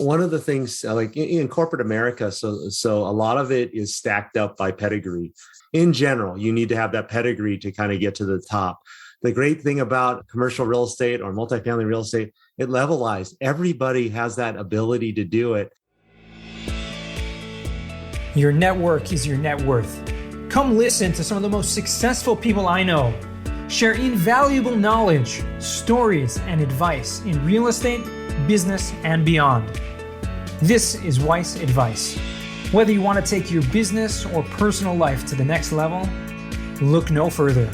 one of the things like in corporate America, so a lot of it is stacked up by pedigree. In general, you need to have that pedigree to kind of get to the top. The great thing about commercial real estate or multifamily real estate, it levelized. Everybody has that ability to do it. Your network is your net worth. Come listen to some of the most successful people I know share invaluable knowledge, stories, and advice in real estate, business, and beyond. This is Weiss Advice. Whether you want to take your business or personal life to the next level, look no further.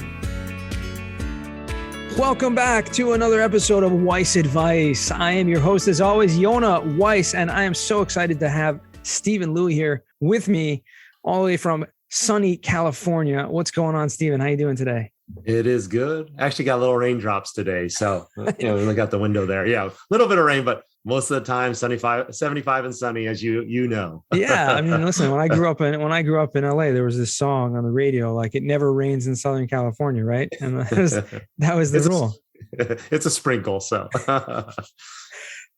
Welcome back to another episode of Weiss Advice. I am your host, as always, Yona Weiss, and I am so excited to have Steven Louie here with me all the way from sunny California. What's going on, Steven? How you doing today? It is good. Actually got little raindrops today. So, look out the window there. Yeah, a little bit of rain, but most of the time, 75 and sunny, as you know. Yeah. I mean, listen, when I grew up in LA, there was this song on the radio, like "It never rains in Southern California," right? And that was the rule. It's a sprinkle. So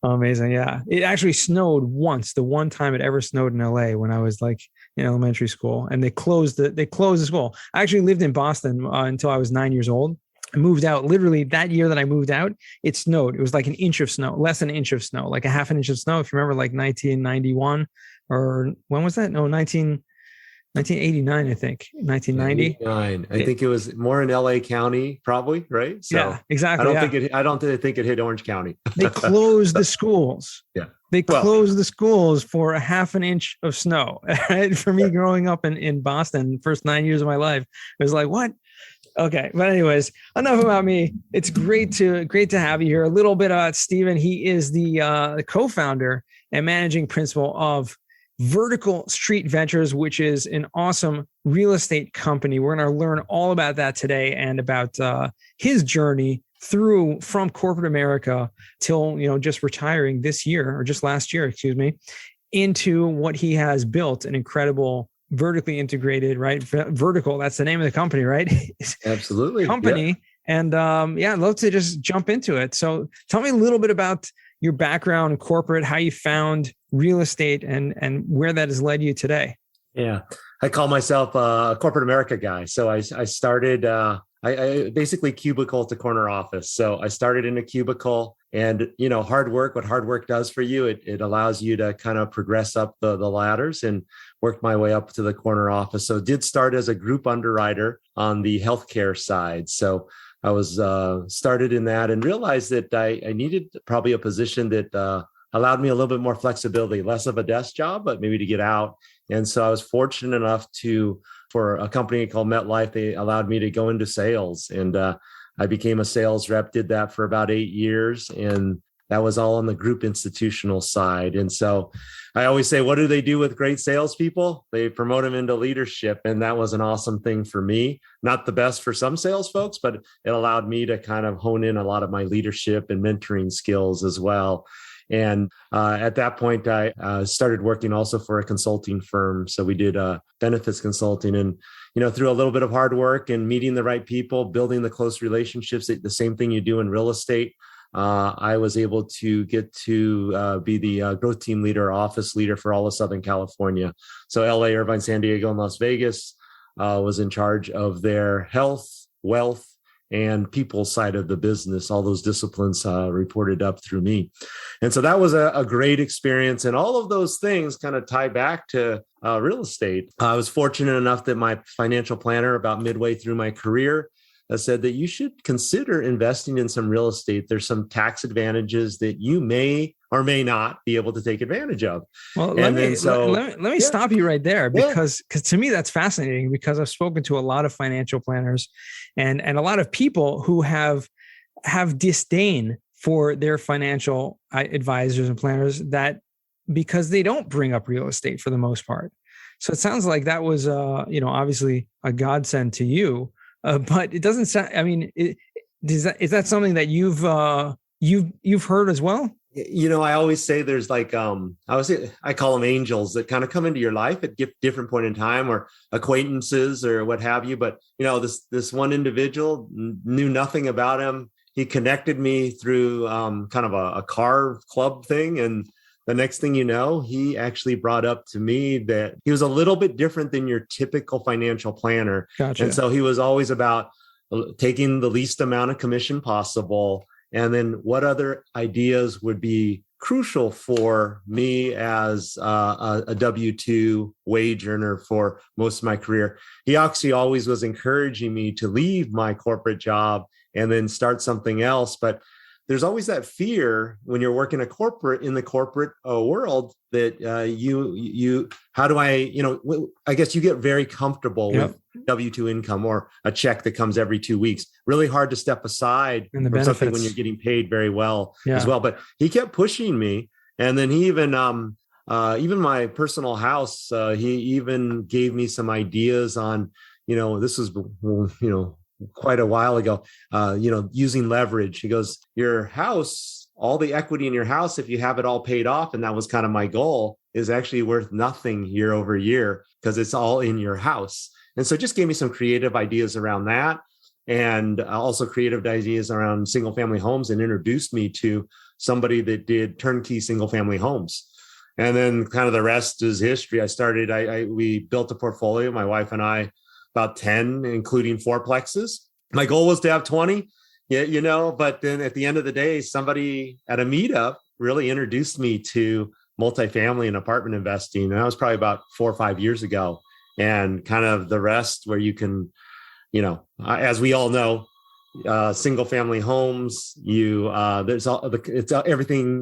amazing. Yeah. It actually snowed once, the one time it ever snowed in LA when I was like in elementary school, and they closed the school. I actually lived in Boston until I was 9 years old. I moved out literally that year that I moved out. It snowed. It was like an inch of snow, less than an inch of snow, like a half an inch of snow. If you remember, like 1991 or when was that? No, 1989, I think. 1990. I think it was more in LA County, probably, right? So yeah, exactly. I don't think it hit Orange County. They closed the schools. Yeah. They closed the schools for a half an inch of snow. Right? For me, growing up in Boston, first 9 years of my life, it was like, what? Okay. But anyways, enough about me. It's great to have you here. A little bit about Steven. He is the co-founder and managing principal of Vertical Street Ventures, which is an awesome real estate company. We're going to learn all about that today and about his journey from corporate America till, just retiring this year or just last year, into what he has built, an incredible vertically integrated, right? Vertical, that's the name of the company, right? Absolutely. Company. Yeah. And I'd love to just jump into it. So tell me a little bit about your background in corporate, how you found real estate and where that has led you today. Yeah. I call myself a corporate America guy. So I started, I basically cubicle to corner office. So I started in a cubicle and, hard work, what hard work does for you, it allows you to kind of progress up the ladders, and worked my way up to the corner office. So did start as a group underwriter on the healthcare side. So I was started in that and realized that I needed probably a position that allowed me a little bit more flexibility, less of a desk job, but maybe to get out. And so I was fortunate enough for a company called MetLife, they allowed me to go into sales. And I became a sales rep, did that for about 8 years. And that was all on the group institutional side. And so I always say, what do they do with great salespeople? They promote them into leadership. And that was an awesome thing for me. Not the best for some sales folks, but it allowed me to kind of hone in a lot of my leadership and mentoring skills as well. And at that point, I started working also for a consulting firm. So we did benefits consulting, and through a little bit of hard work and meeting the right people, building the close relationships, the same thing you do in real estate. I was able to get to be the growth team leader, office leader for all of Southern California. So LA, Irvine, San Diego, and Las Vegas was in charge of their health, wealth, and people side of the business. All those disciplines reported up through me. And so that was a great experience. And all of those things kind of tie back to real estate. I was fortunate enough that my financial planner about midway through my career said that you should consider investing in some real estate. There's some tax advantages that you may or may not be able to take advantage of. Well, let me stop you right there, because to me, that's fascinating, because I've spoken to a lot of financial planners and a lot of people who have disdain for their financial advisors and planners, that because they don't bring up real estate for the most part. So it sounds like that was, obviously a godsend to you. But it doesn't sound, is that something that you've heard as well? I always say there's like, I call them angels that kind of come into your life at different point in time, or acquaintances or what have you. But, this one individual, knew nothing about him. He connected me through kind of a car club thing. And the next thing you know, he actually brought up to me that he was a little bit different than your typical financial planner. Gotcha. And so he was always about taking the least amount of commission possible. And then what other ideas would be crucial for me as a W-2 wage earner for most of my career. He actually always was encouraging me to leave my corporate job and then start something else. But there's always that fear when you're working in the corporate world that how do I guess you get very comfortable with W-2 income or a check that comes every 2 weeks. Really hard to step aside from something when you're getting paid very well as well. But he kept pushing me. And then he even my personal house, he even gave me some ideas on, this was, quite a while ago, using leverage. He goes, your house, all the equity in your house, if you have it all paid off, and that was kind of my goal, is actually worth nothing year over year because it's all in your house. And so just gave me some creative ideas around that, and also creative ideas around single family homes, and introduced me to somebody that did turnkey single family homes. And then kind of the rest is history. We built a portfolio, my wife and I, about 10, including fourplexes. My goal was to have 20, but then at the end of the day, somebody at a meetup really introduced me to multifamily and apartment investing. And that was probably about 4 or 5 years ago. And kind of the rest where you can, as we all know, single family homes, everything,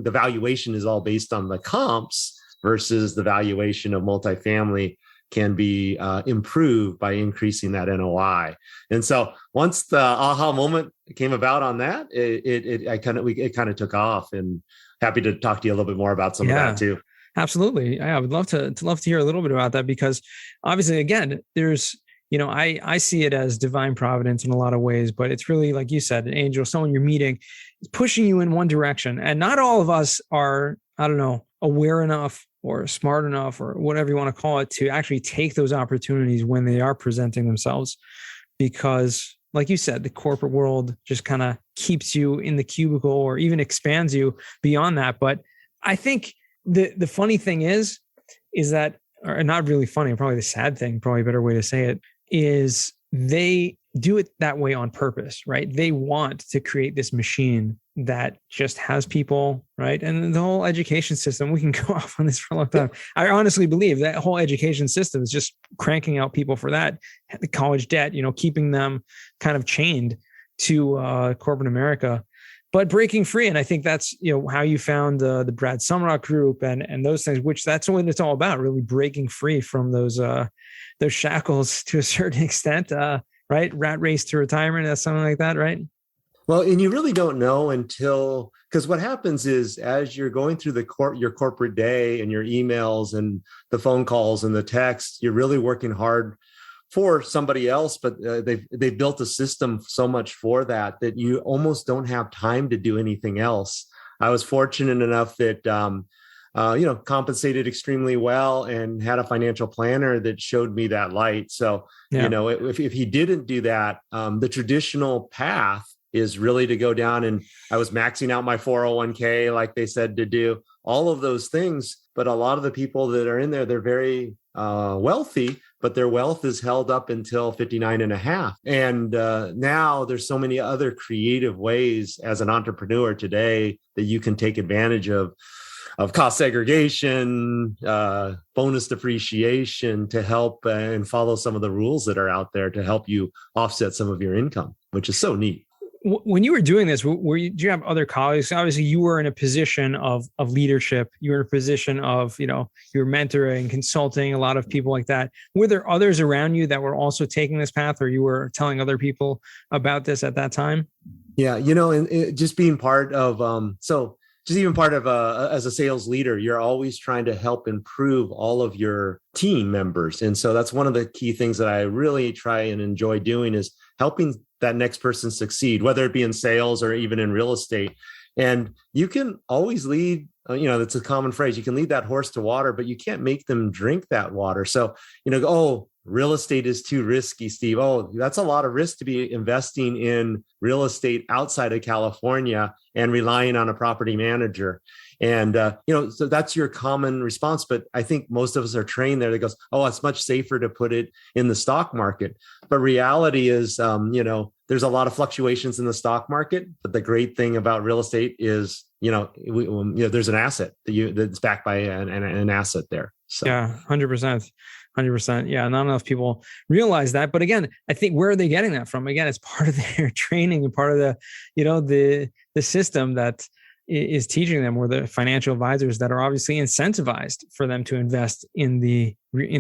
the valuation is all based on the comps versus the valuation of multifamily can be improved by increasing that NOI. And so once the aha moment came about on that, it kind of took off. And happy to talk to you a little bit more about some of that too. Absolutely. I would love to hear a little bit about that, because obviously, again, there's, I see it as divine providence in a lot of ways, but it's really, like you said, an angel, someone you're meeting, pushing you in one direction. And not all of us are, aware enough or smart enough or whatever you want to call it to actually take those opportunities when they are presenting themselves. Because like you said, the corporate world just kind of keeps you in the cubicle or even expands you beyond that. But I think the funny thing is that, or not really funny, probably the sad thing, probably a better way to say it, is they do it that way on purpose, right? They want to create this machine that just has people, right? And the whole education system, we can go off on this for a long time. I honestly believe that whole education system is just cranking out people for that, the college debt, keeping them kind of chained to corporate America, but breaking free. And I think that's, how you found the Brad Sumrock group and those things, which that's what it's all about, really breaking free from those shackles to a certain extent, right? Rat race to retirement, that's something like that, right? Well, and you really don't know because what happens is as you're going through your corporate day and your emails and the phone calls and the texts, you're really working hard for somebody else, but they've built a system so much for that you almost don't have time to do anything else. I was fortunate enough that compensated extremely well and had a financial planner that showed me that light. So, if he didn't do that, the traditional path is really to go down, and I was maxing out my 401k, like they said to do, all of those things. But a lot of the people that are in there, they're very wealthy, but their wealth is held up until 59 and a half. And now there's so many other creative ways as an entrepreneur today that you can take advantage of cost segregation, bonus depreciation to help and follow some of the rules that are out there to help you offset some of your income, which is so neat. When you were doing this, did you have other colleagues? Obviously, you were in a position of leadership. You were in a position of, you were mentoring, consulting, a lot of people like that. Were there others around you that were also taking this path, or you were telling other people about this at that time? Yeah, and just being part of, as a sales leader, you're always trying to help improve all of your team members. And so that's one of the key things that I really try and enjoy doing is helping that next person succeed, whether it be in sales or even in real estate. And you can always lead, that's a common phrase, you can lead that horse to water, but you can't make them drink that water. So, real estate is too risky, Steve. Oh, that's a lot of risk to be investing in real estate outside of California and relying on a property manager. And, so that's your common response. But I think most of us are trained there that goes, oh, it's much safer to put it in the stock market. But reality is, there's a lot of fluctuations in the stock market. But the great thing about real estate is, there's an asset that's backed by an asset there. So. Yeah, 100%. 100%. Yeah. Not enough people realize that. But again, I think where are they getting that from? Again, it's part of their training and part of the system that is teaching them, or the financial advisors that are obviously incentivized for them to invest in the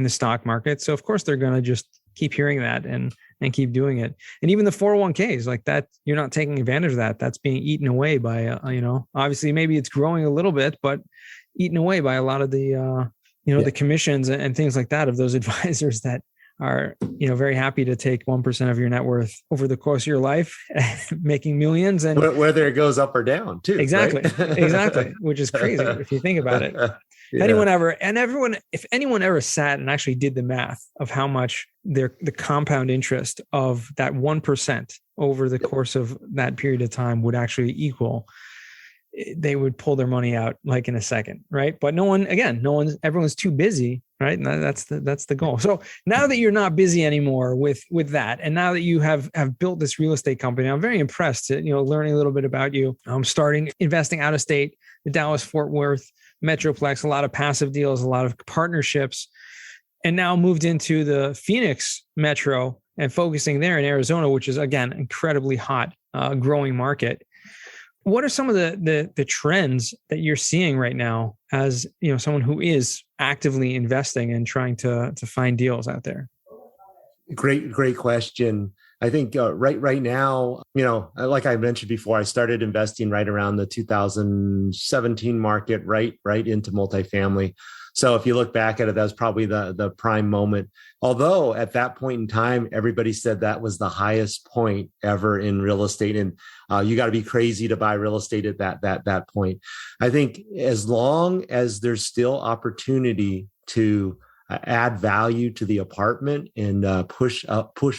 stock market. So of course they're going to just keep hearing that and keep doing it. And even the 401ks like that, you're not taking advantage of that. That's being eaten away by, obviously maybe it's growing a little bit, but eaten away by a lot of the, the commissions and things like that of those advisors that are, very happy to take 1% of your net worth over the course of your life, making millions. And whether it goes up or down too. Exactly. Right? Exactly. Which is crazy if you think about it. Yeah. If anyone ever sat and actually did the math of how much the compound interest of that 1% over the course of that period of time would actually equal, they would pull their money out like in a second, right? But everyone's too busy, right? And that's the goal. So now that you're not busy anymore with that, and now that you have built this real estate company, I'm very impressed at, learning a little bit about you. Starting investing out of state, the Dallas Fort Worth Metroplex, a lot of passive deals, a lot of partnerships, and now moved into the Phoenix Metro and focusing there in Arizona, which is again incredibly hot, growing market. What are some of the trends that you're seeing right now as someone who is actively investing and trying to find deals out there? Great question. I think right now, like I mentioned before, I started investing right around the 2017 market, right into multifamily. So if you look back at it, that was probably the prime moment. Although at that point in time, everybody said that was the highest point ever in real estate. And you got to be crazy to buy real estate at that point. I think as long as there's still opportunity to add value to the apartment and push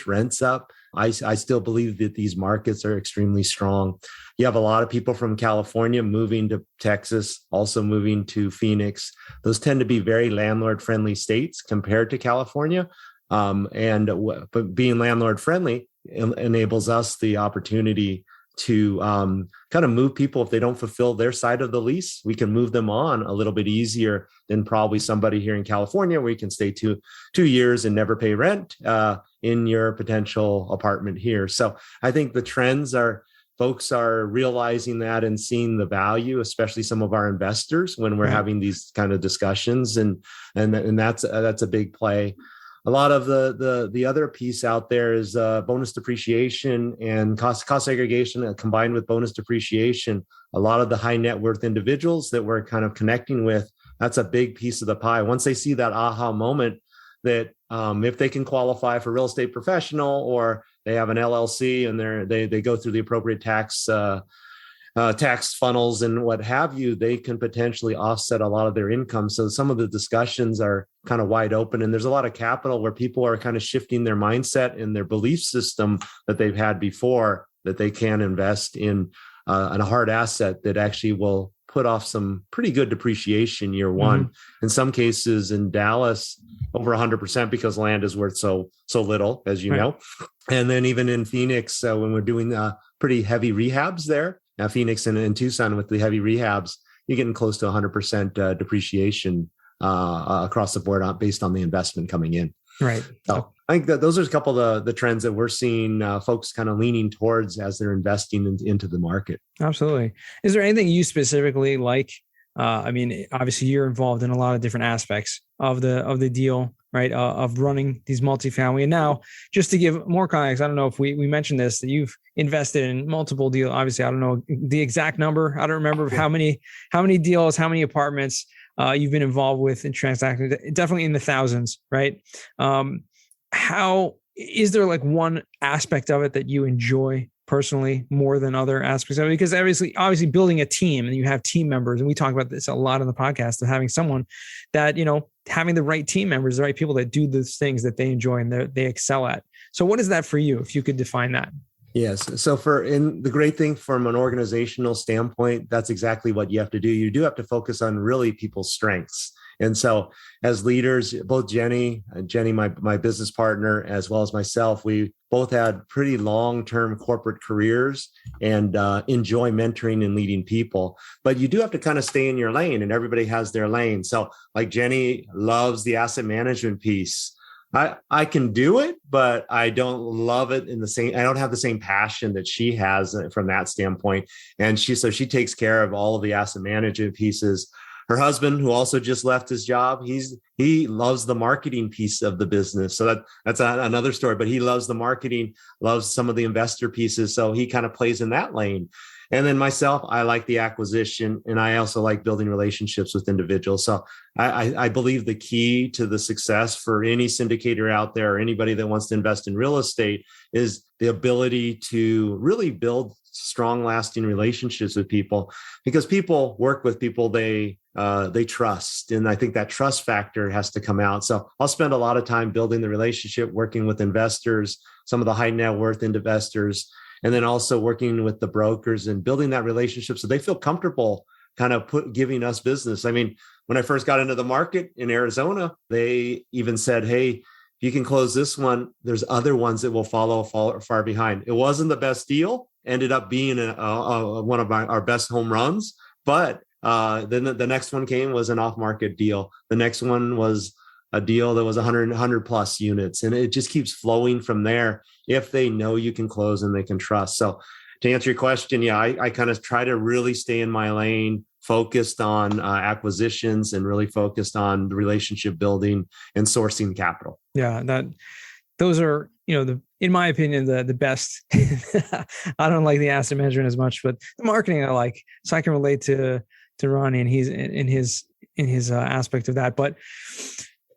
rents up, I still believe that these markets are extremely strong. You have a lot of people from California moving to Texas, also moving to Phoenix. Those tend to be very landlord-friendly states compared to California. But being landlord-friendly enables us the opportunity to kind of move people. If they don't fulfill their side of the lease, we can move them on a little bit easier than probably somebody here in California, where you can stay 2 years and never pay rent in your potential apartment here. So I think the trends are, folks are realizing that and seeing the value, especially some of our investors when we're having these kind of discussions, and that's a big play. A lot of the other piece out there is bonus depreciation and cost segregation combined with bonus depreciation. A lot of the high net worth individuals that we're kind of connecting with, that's a big piece of the pie. Once they see that aha moment that if they can qualify for real estate professional, or they have an LLC and they go through the appropriate tax funnels and what have you, they can potentially offset a lot of their income. So some of the discussions are kind of wide open, and there's a lot of capital where people are kind of shifting their mindset and their belief system that they've had before, that they can invest in a hard asset that actually will put off some pretty good depreciation year one. Mm-hmm. In some cases in Dallas, over 100%, because land is worth so little, as you know. And then even in Phoenix, when we're doing pretty heavy rehabs there, now Phoenix and Tucson with the heavy rehabs, you're getting close to 100% depreciation across the board based on the investment coming in. Right. So I think that those are a couple of the trends that we're seeing folks kind of leaning towards as they're investing into the market. Absolutely. Is there anything you specifically like? I mean, obviously you're involved in a lot of different aspects of the deal, right? Of running these multifamily. And now, just to give more context, I don't know if we mentioned this, that you've invested in multiple deals. Obviously, I don't know the exact number. I don't remember how many deals, how many apartments you've been involved with in transactions. Definitely in the thousands, right? How is there like one aspect of it that you enjoy personally more than other aspects of it? Because obviously building a team, and you have team members, and we talk about this a lot on the podcast, of having someone that, having the right team members, the right people that do those things that they enjoy and they excel at. So what is that for you, if you could define that? Yes. So in the great thing from an organizational standpoint, that's exactly what you have to do. You do have to focus on really people's strengths. And so as leaders, both Jenny, my business partner, as well as myself, we both had pretty long-term corporate careers and enjoy mentoring and leading people. But you do have to kind of stay in your lane, and everybody has their lane. So like Jenny loves the asset management piece. I can do it, but I don't love it I don't have the same passion that she has from that standpoint. And she takes care of all of the asset management pieces. Her husband, who also just left his job, he loves the marketing piece of the business. So that's another story, but he loves the marketing, loves some of the investor pieces. So he kind of plays in that lane. And then myself, I like the acquisition, and I also like building relationships with individuals. So I believe the key to the success for any syndicator out there or anybody that wants to invest in real estate is the ability to really build strong, lasting relationships with people, because people work with people they trust. And I think that trust factor has to come out. So I'll spend a lot of time building the relationship, working with investors, some of the high net worth investors, and then also working with the brokers and building that relationship so they feel comfortable kind of giving us business. I mean, when I first got into the market in Arizona, they even said, hey, you can close this one, there's other ones that will follow far behind. It wasn't the best deal, ended up being one of our best home runs. But then the next one was an off-market deal. The next one was a deal that was 100 plus units. And it just keeps flowing from there if they know you can close and they can trust. So to answer your question, yeah, I kind of try to really stay in my lane, focused on acquisitions and really focused on the relationship building and sourcing capital. Yeah, those are, in my opinion, the best. I don't like the asset management as much, but the marketing I like. So I can relate to Ronnie and he's in his aspect of that. But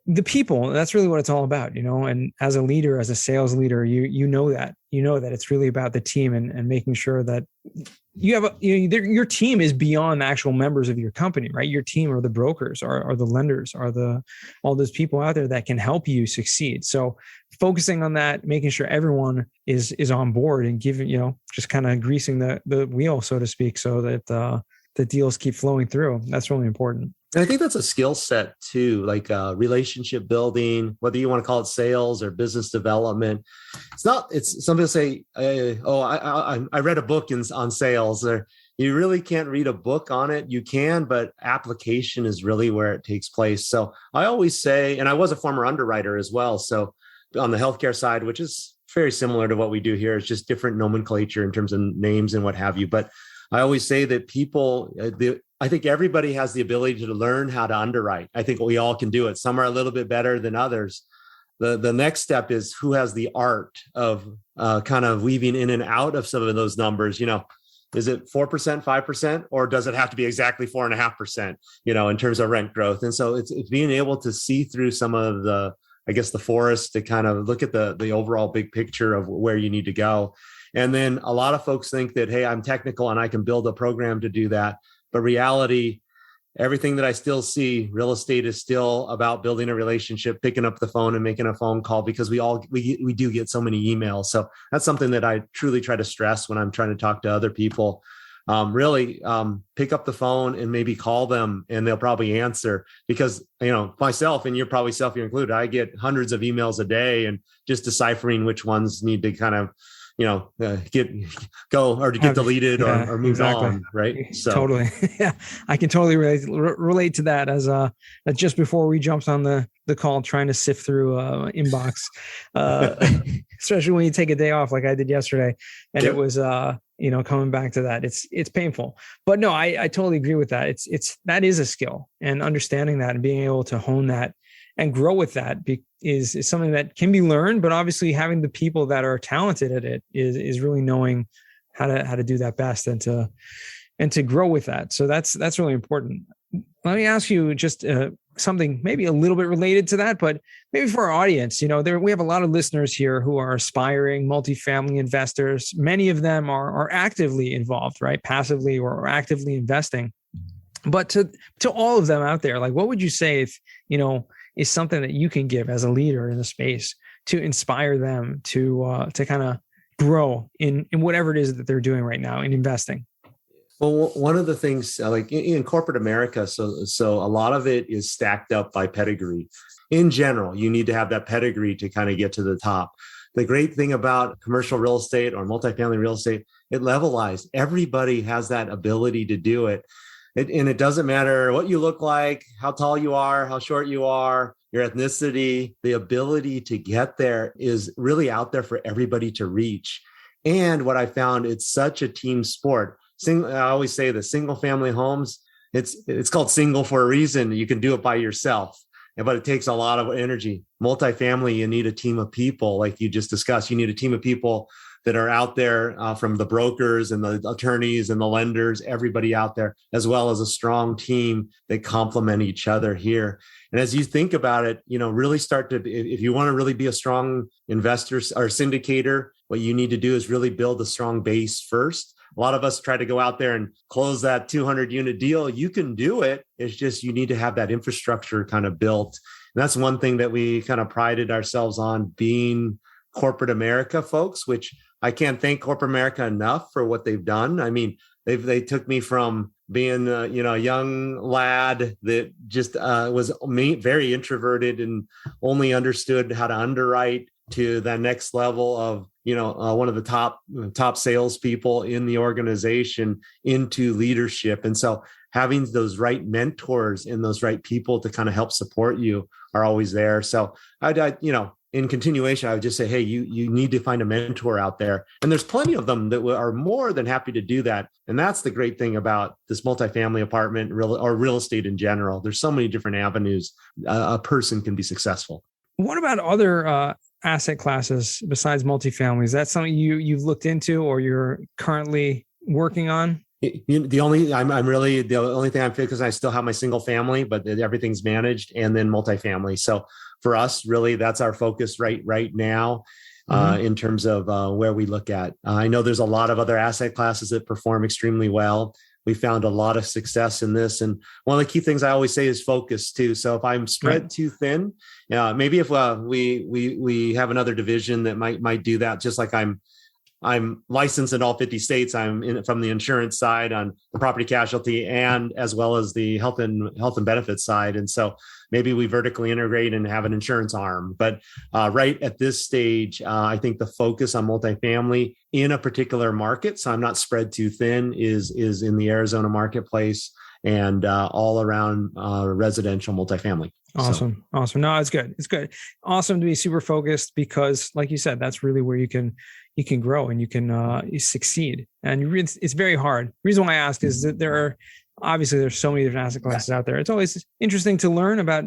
the people, that's really what it's all about, and as a leader, as a sales leader, you know that it's really about the team and making sure that you have your team is beyond the actual members of your company, right? Your team are the brokers, are the lenders, are all those people out there that can help you succeed. So focusing on that, making sure everyone is on board and giving, just kind of greasing the wheel, so to speak, so that the deals keep flowing through. That's really important. And I think that's a skill set too, like relationship building, whether you want to call it sales or business development. It's some people say, I read a book on sales. Or you really can't read a book on it. You can, but application is really where it takes place. So I always say, and I was a former underwriter as well. So on the healthcare side, which is very similar to what we do here, it's just different nomenclature in terms of names and what have you. But I always say that I think everybody has the ability to learn how to underwrite. I think we all can do it. Some are a little bit better than others. The next step is who has the art of kind of weaving in and out of some of those numbers. Is it 4%, 5%, or does it have to be exactly 4.5%, in terms of rent growth? And so it's being able to see through some of the forest to kind of look at the overall big picture of where you need to go. And then a lot of folks think that, hey, I'm technical and I can build a program to do that. But reality, everything that I still see, real estate is still about building a relationship, picking up the phone and making a phone call, because we do get so many emails. So that's something that I truly try to stress when I'm trying to talk to other people. Really pick up the phone and maybe call them, and they'll probably answer, because, myself, and you're probably you're included, I get hundreds of emails a day, and just deciphering which ones need to kind of get deleted or moved on, right? So totally, yeah, I can totally relate to that. As just before we jumped on the call, trying to sift through inbox, especially when you take a day off like I did yesterday, and It was coming back to that, it's painful. But no, I totally agree with that. It's that is a skill, and understanding that and being able to hone that and grow with that is something that can be learned. But obviously, having the people that are talented at it is really knowing how to do that best and to grow with that. So that's really important. Let me ask you just something maybe a little bit related to that, but maybe for our audience. We have a lot of listeners here who are aspiring multifamily investors. Many of them are actively involved, right, passively or actively investing. But to all of them out there, like, what would you say if is something that you can give as a leader in the space to inspire them to kind of grow in whatever it is that they're doing right now in investing? Well, one of the things like in corporate America, so a lot of it is stacked up by pedigree. In general, you need to have that pedigree to kind of get to the top. The great thing about commercial real estate or multifamily real estate, it levelized. Everybody has that ability to do it. And it doesn't matter what you look like, how tall you are, how short you are, your ethnicity, the ability to get there is really out there for everybody to reach. And what I found, it's such a team sport. I always say the single family homes, it's called single for a reason. You can do it by yourself, but it takes a lot of energy. Multifamily, you need a team of people, like you just discussed. You need a team of people that are out there from the brokers and the attorneys and the lenders, everybody out there, as well as a strong team that complement each other here. And as you think about it, really start to, if you want to really be a strong investor or syndicator, what you need to do is really build a strong base first. A lot of us try to go out there and close that 200 unit deal. You can do it. It's just, you need to have that infrastructure kind of built. And that's one thing that we kind of prided ourselves on, being corporate America folks, which I can't thank corporate America enough for what they've done. I mean, they took me from being a young lad that just was very introverted and only understood how to underwrite, to the next level of one of the top salespeople in the organization, into leadership. And so having those right mentors and those right people to kind of help support you are always there. So in continuation, I would just say, hey, you need to find a mentor out there. And there's plenty of them that are more than happy to do that. And that's the great thing about this multifamily apartment or real estate in general. There's so many different avenues a person can be successful. What about other asset classes besides multifamily? Is that something you've looked into or you're currently working on? The only thing I'm because I still have my single family, but everything's managed, and then multifamily. So for us, really, that's our focus right now in terms of where we look at. I know there's a lot of other asset classes that perform extremely well. We found a lot of success in this. And one of the key things I always say is focus too. So if I'm spread too thin, maybe if we have another division that might do that, just like I'm licensed in all 50 states. I'm from the insurance side on the property casualty and as well as the health and benefits side. And so maybe we vertically integrate and have an insurance arm. But right at this stage, I think the focus on multifamily in a particular market, so I'm not spread too thin, is in the Arizona marketplace and all around residential multifamily. Awesome. No, it's good. It's good. Awesome to be super focused because, like you said, that's really where you can grow and you can you succeed. And it's very hard. The reason why I asked is that there's so many different asset classes out there. It's always interesting to learn about,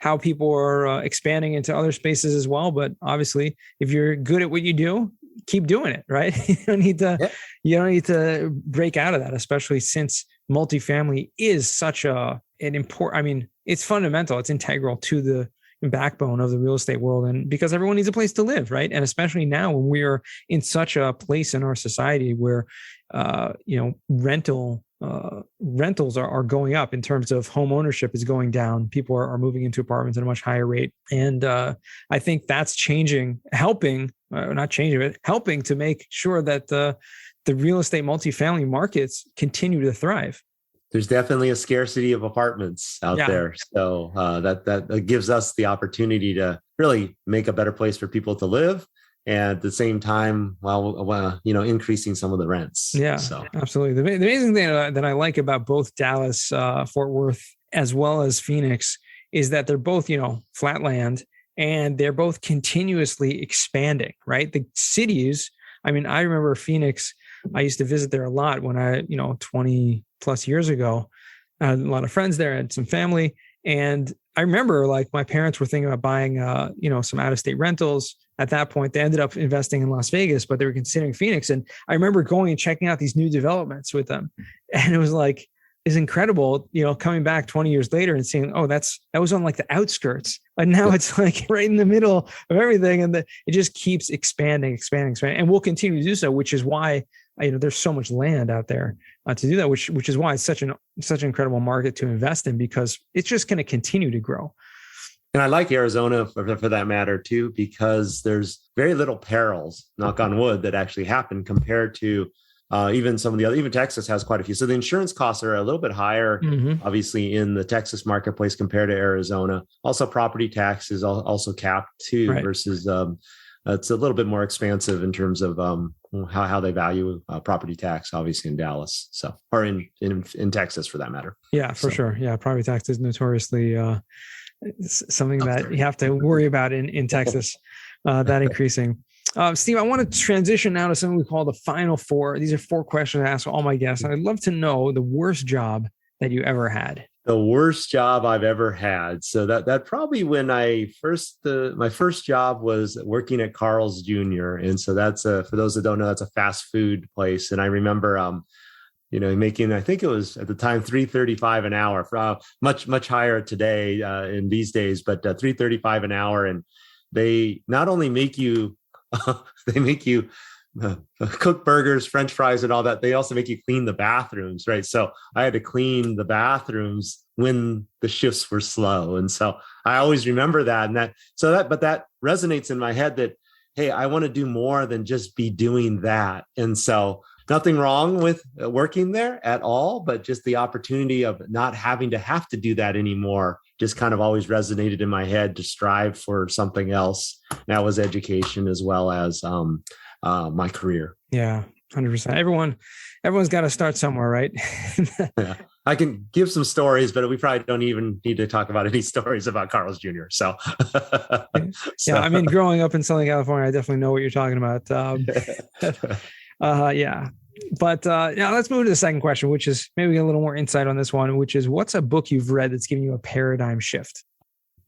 how people are expanding into other spaces as well. But obviously, if you're good at what you do, keep doing it, right? You don't need to break out of that, especially since multifamily is such an important, it's fundamental. It's integral to the backbone of the real estate world. And because everyone needs a place to live, right? And especially now when we are in such a place in our society where, rentals are going up in terms of home ownership is going down. People are moving into apartments at a much higher rate. And I think that's helping to make sure that the real estate multifamily markets continue to thrive. There's definitely a scarcity of apartments out there. So that gives us the opportunity to really make a better place for people to live. And at the same time, while increasing some of the rents. Yeah, so. Absolutely. The amazing thing that I like about both Dallas, Fort Worth, as well as Phoenix is that they're both, flat land and they're both continuously expanding, right? The cities, I remember Phoenix, I used to visit there a lot when 20 plus years ago. I had a lot of friends there, I had some family. And I remember my parents were thinking about buying, some out-of-state rentals. At that point, they ended up investing in Las Vegas, but they were considering Phoenix. And I remember going and checking out these new developments with them. And it was it's incredible, coming back 20 years later and seeing, that was on the outskirts. And now it's right in the middle of everything. And it just keeps expanding. And we'll continue to do so, which is why there's so much land out there to do that, which is why it's such an incredible market to invest in, because it's just going to continue to grow. And I like Arizona for that matter too, because there's very little perils, knock on wood, that actually happen compared to even some of the other, even Texas has quite a few. So the insurance costs are a little bit higher, obviously, in the Texas marketplace compared to Arizona. Also, property tax is also capped too, right, versus it's a little bit more expansive in terms of how they value property tax, obviously in Dallas, so, or in Texas for that matter. Yeah, for sure. Yeah, property tax is notoriously something that you have to worry about in Texas, that increasing. Steve, I want to transition now to something we call the final four. These are 4 questions I ask all my guests. I'd love to know the worst job that you ever had. The worst job I've ever had. So that probably when my first job was working at Carl's Jr. And so that's for those that don't know, that's a fast food place. And I remember, making, I think it was at the time, $3.35 an hour, for much higher today in these days, but $3.35 an hour. And they not only make you, they make you cook burgers, French fries, and all that. They also make you clean the bathrooms, right? So I had to clean the bathrooms when the shifts were slow. And so I always remember that. But that resonates in my head that, hey, I want to do more than just be doing that. And so nothing wrong with working there at all, but just the opportunity of not having to have to do that anymore just kind of always resonated in my head to strive for something else. That was education as well as my career. Yeah, 100%. Everyone's got to start somewhere, right? Yeah. I can give some stories, but we probably don't even need to talk about any stories about Carl's Jr. So, yeah, I mean, growing up in Southern California, I definitely know what you're talking about. Yeah. But now let's move to the second question, which is maybe a little more insight on this one, which is, what's a book you've read that's given you a paradigm shift?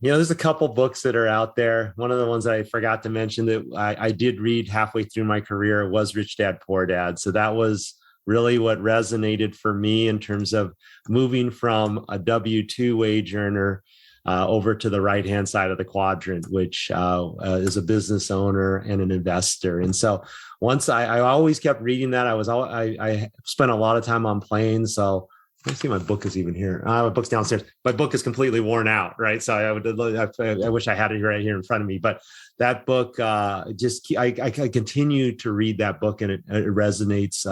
There's a couple books that are out there. One of the ones I forgot to mention that I did read halfway through my career was Rich Dad, Poor Dad. So that was really what resonated for me in terms of moving from a W-2 wage earner over to the right-hand side of the quadrant, which is a business owner and an investor. And so once I always kept reading that, I spent a lot of time on planes. So let me see, my book is even here. My book's downstairs. My book is completely worn out, right? So I wish I had it right here in front of me. But that book, I continue to read that book, and it resonates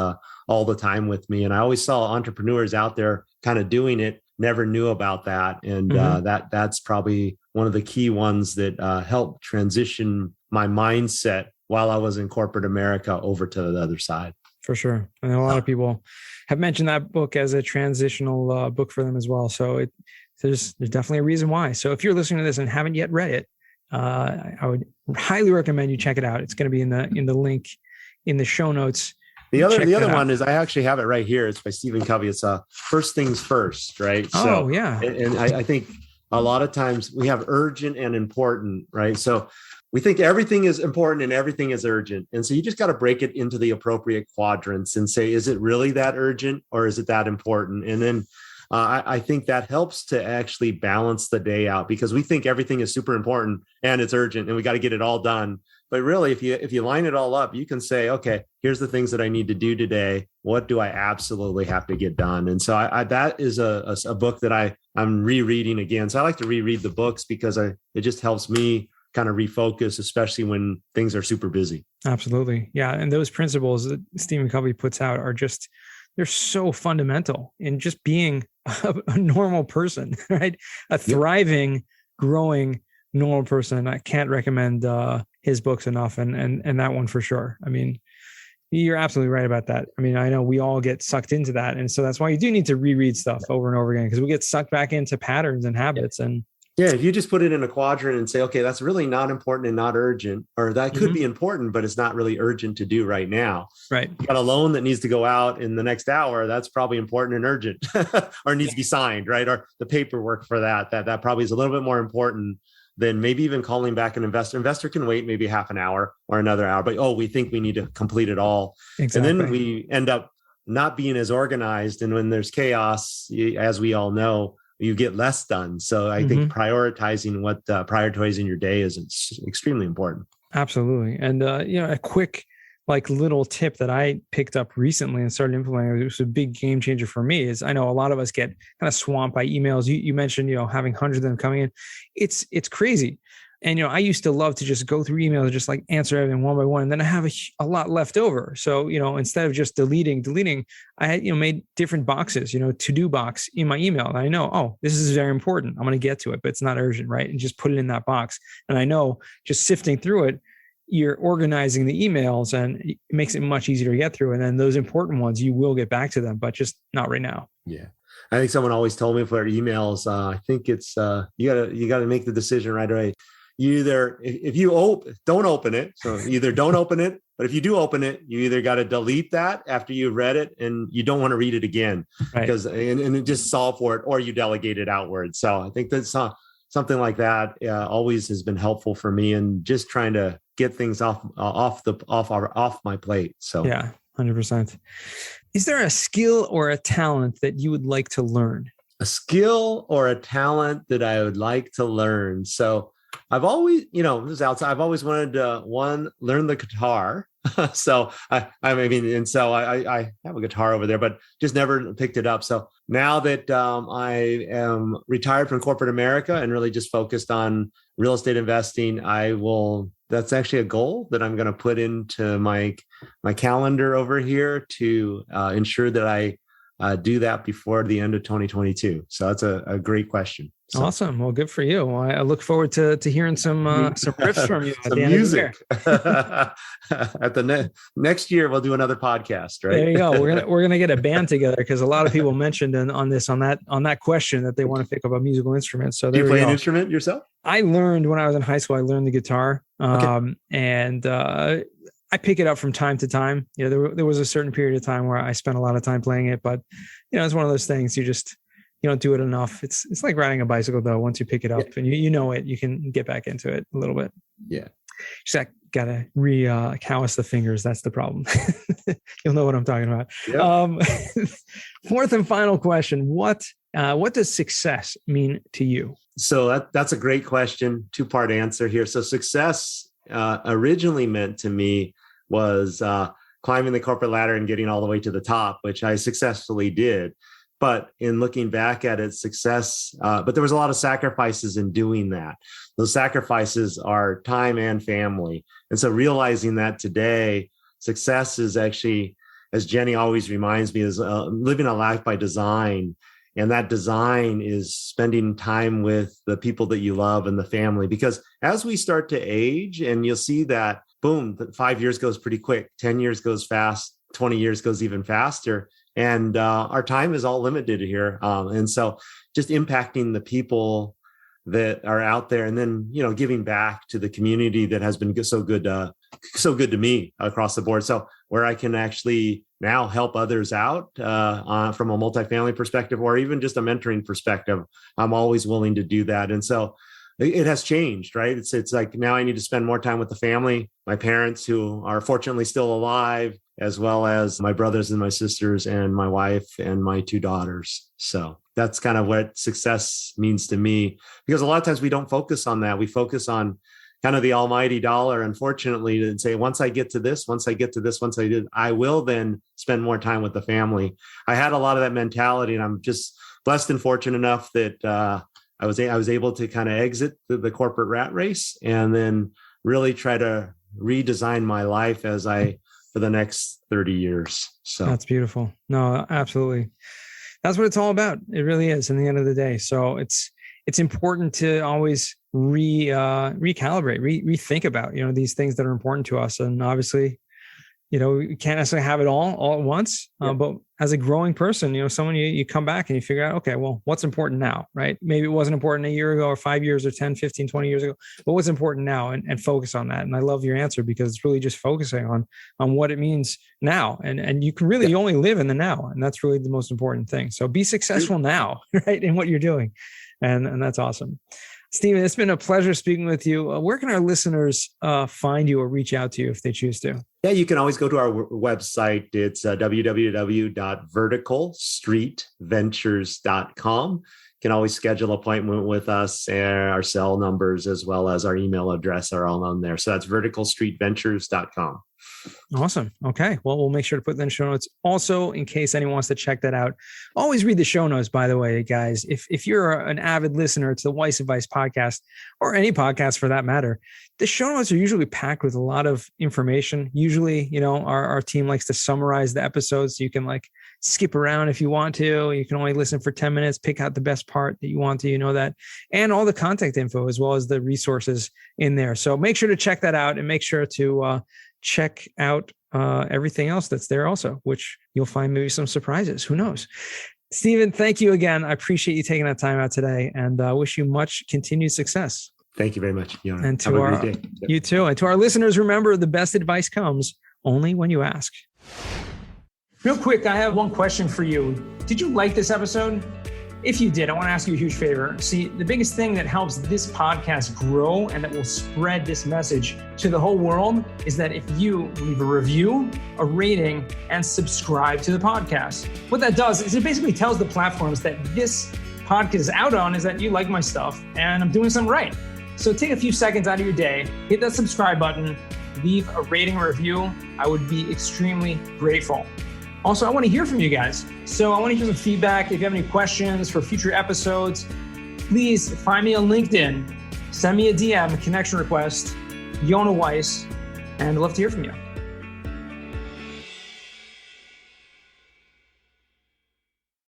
all the time with me. And I always saw entrepreneurs out there kind of doing it, never knew about that. And that's probably one of the key ones that helped transition my mindset while I was in corporate America over to the other side. For sure. And a lot of people have mentioned that book as a transitional book for them as well. So there's definitely a reason why. So if you're listening to this and haven't yet read it, I would highly recommend you check it out. It's going to be in the link in the show notes. The other one is, I actually have it right here. It's by Stephen Covey. It's First Things First, right? Oh, yeah. And I think a lot of times we have urgent and important, right? So we think everything is important and everything is urgent. And so you just got to break it into the appropriate quadrants and say, is it really that urgent or is it that important? And then I think that helps to actually balance the day out, because we think everything is super important and it's urgent and we got to get it all done. But really, if you line it all up, you can say, okay, here's the things that I need to do today. What do I absolutely have to get done? And so that is a book that I'm rereading again. So I like to reread the books because it just helps me kind of refocus, especially when things are super busy. Absolutely. Yeah. And those principles that Stephen Covey puts out are they're so fundamental in just being a normal person, right? A thriving, growing, normal person. I can't recommend his books enough, and that one for sure. I mean, you're absolutely right about that. I mean, I know we all get sucked into that, and so that's why you do need to reread stuff over and over again, because we get sucked back into patterns and habits. And if you just put it in a quadrant and say, okay, that's really not important and not urgent, or that could be important, but it's not really urgent to do right now. Right. You got a loan that needs to go out in the next hour. That's probably important and urgent, or needs to be signed, right? Or the paperwork for that probably is a little bit more important than maybe even calling back an investor. Investor can wait maybe half an hour or another hour, but we think we need to complete it all. Exactly. And then we end up not being as organized. And when there's chaos, as we all know, you get less done. So I think prioritizing your day is extremely important. Absolutely. And, a quick like little tip that I picked up recently and started implementing. It was a big game changer for me. Is I know a lot of us get kind of swamped by emails. You mentioned, having hundreds of them coming in. It's crazy. And, I used to love to just go through emails and just like answer everything one by one. And then I have a lot left over. So, instead of just deleting, I had, made different boxes, to-do box in my email. And I know, oh, this is very important. I'm going to get to it, but it's not urgent, right? And just put it in that box. And I know just sifting through it, you're organizing the emails and it makes it much easier to get through. And then those important ones, you will get back to them, but just not right now. Yeah. I think someone always told me for emails, I think it's, you gotta make the decision right away. You either, if you don't open it. So either don't open it, but if you do open it, you either got to delete that after you've read it and you don't want to read it again, right? Because, and just solve for it, or you delegate it outward. So I think that's something like that always has been helpful for me, and just trying to get things off my plate. So yeah, 100%. Is there a skill or a talent that you would like to learn? A skill or a talent that I would like to learn. So I've always, this is outside. I've always wanted to learn the guitar. So I have a guitar over there, but just never picked it up. So now that I am retired from corporate America and really just focused on real estate investing, that's actually a goal that I'm going to put into my calendar over here to ensure that I do that before the end of 2022. So that's a great question. So. Awesome. Well, good for you. Well, I look forward to hearing some riffs from you at the end music. Of the year. At the next year, we'll do another podcast, right? There you go. We're gonna get a band together, because a lot of people mentioned on that question that they want to pick up a musical instrument. So do you play an instrument yourself? I learned when I was in high school. I learned the guitar, and I pick it up from time to time. There was a certain period of time where I spent a lot of time playing it, but it's one of those things you don't do it enough. It's like riding a bicycle, though. Once you pick it up and you know it, you can get back into it a little bit. Yeah. Just gotta callous the fingers. That's the problem. You'll know what I'm talking about. Yep. Fourth and final question. What does success mean to you? So that's a great question. 2-part answer here. So success originally meant to me was climbing the corporate ladder and getting all the way to the top, which I successfully did. But in looking back at it, success, but there was a lot of sacrifices in doing that. Those sacrifices are time and family. And so realizing that today, success is actually, as Jenny always reminds me, is living a life by design. And that design is spending time with the people that you love and the family. Because as we start to age, and you'll see that, boom, 5 years goes pretty quick, 10 years goes fast, 20 years goes even faster. And our time is all limited here. And so just impacting the people that are out there, and then, giving back to the community that has been so good to me across the board. So where I can actually now help others out from a multifamily perspective, or even just a mentoring perspective, I'm always willing to do that. And so it has changed, right? It's like now I need to spend more time with the family, my parents who are fortunately still alive, as well as my brothers and my sisters and my wife and my 2 daughters. So that's kind of what success means to me, because a lot of times we don't focus on that. We focus on kind of the almighty dollar, unfortunately, to say, once I get to this, I will then spend more time with the family. I had a lot of that mentality, and I'm just blessed and fortunate enough that I was able to kind of exit the corporate rat race, and then really try to redesign my life for the next 30 years. So that's beautiful. No, absolutely. That's what it's all about. It really is, in the end of the day. So it's important to always recalibrate, rethink about, these things that are important to us. And obviously, you can't necessarily have it all at once, but as a growing person, someone you come back and you figure out, okay, well, what's important now, right? Maybe it wasn't important a year ago or 5 years or 10, 15, 20 years ago, but what's important now, and focus on that. And I love your answer, because it's really just focusing on what it means now. And you can really, you only live in the now. And that's really the most important thing. So be successful now, right? In what you're doing. And that's awesome. Steven, it's been a pleasure speaking with you. Where can our listeners find you or reach out to you if they choose to? Yeah, you can always go to our website. It's www.verticalstreetventures.com. can always schedule an appointment with us. And our cell numbers as well as our email address are all on there. So that's verticalstreetventures.com. Awesome. Okay. Well, we'll make sure to put that in the show notes. Also, in case anyone wants to check that out, always read the show notes, by the way, guys. If you're an avid listener to the Weiss Advice podcast, or any podcast for that matter, the show notes are usually packed with a lot of information. Usually, our team likes to summarize the episodes so you can skip around if you want to. You can only listen for 10 minutes, pick out the best part that you want to, that, and all the contact info as well as the resources in there. So make sure to check that out and make sure to check out everything else that's there also, which you'll find maybe some surprises. Who knows? Steven, thank you again. I appreciate you taking that time out today, and wish you much continued success. Thank you very much. And to you too. And to our listeners, remember, the best advice comes only when you ask. Real quick, I have one question for you. Did you like this episode? If you did, I want to ask you a huge favor. See, the biggest thing that helps this podcast grow and that will spread this message to the whole world is that if you leave a review, a rating, and subscribe to the podcast. What that does is it basically tells the platforms that this podcast is out on is that you like my stuff and I'm doing something right. So take a few seconds out of your day, hit that subscribe button, leave a rating or review. I would be extremely grateful. Also, I want to hear from you guys. So I want to hear some feedback. If you have any questions for future episodes, please find me on LinkedIn. Send me a DM, a connection request, Yona Weiss, and I'd love to hear from you.